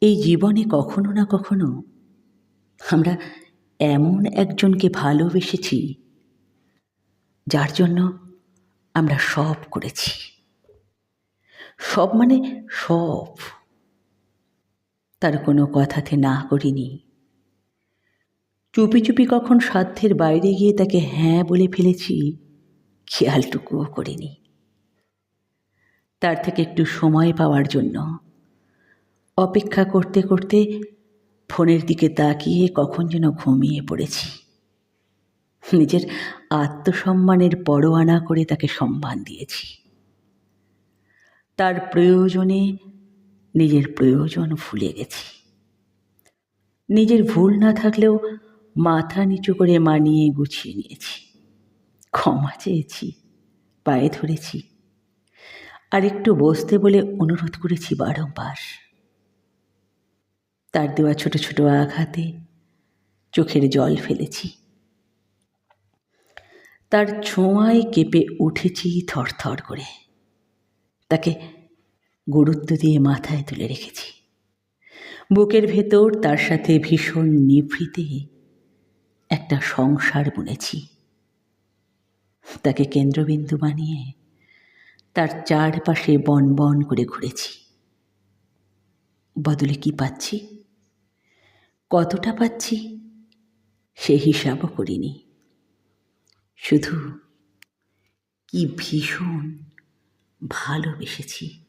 এই জীবনে কখনো না কখনো আমরা এমন একজনকে ভালোবেসেছি যার জন্য আমরা সব করেছি। সব মানে সব। তার কোনো কথাতে না করিনি। চুপি চুপি কখন সাধ্যের বাইরে গিয়ে তাকে হ্যাঁ বলে ফেলেছি, খেয়ালটুকুও করিনি। তার থেকে একটু সময় পাওয়ার জন্য অপেক্ষা করতে করতে ফোনের দিকে তাকিয়ে কখন যেন ঘুমিয়ে পড়েছি। নিজের আত্মসম্মানের পরোয়া না করে তাকে সম্মান দিয়েছি। তার প্রয়োজনে নিজের প্রয়োজন ভুলে গেছি। নিজের ভুল না থাকলেও মাথা নিচু করে মানিয়ে গুছিয়ে নিয়েছি। ক্ষমা চেয়েছি, পায়ে ধরেছি, আর একটু বসতে বলে অনুরোধ করেছি বারংবার। তার দেওয়া ছোট ছোট আঘাতে চোখের জল ফেলেছি। তার ছোঁয়ায় কেঁপে উঠেছি থরথর করে। তাকে গুরুত্ব দিয়ে মাথায় তুলে রেখেছি। বুকের ভেতর তার সাথে ভীষণ নিভৃতে একটা সংসার বুনেছি। তাকে কেন্দ্রবিন্দু বানিয়ে তার চারপাশে বন বন করে ঘুরেছি। বদলে কি পাচ্ছি, কতটা পাচ্ছি সে হিসাবও করিনি। শুধু কি ভীষণ ভালোবেসেছি।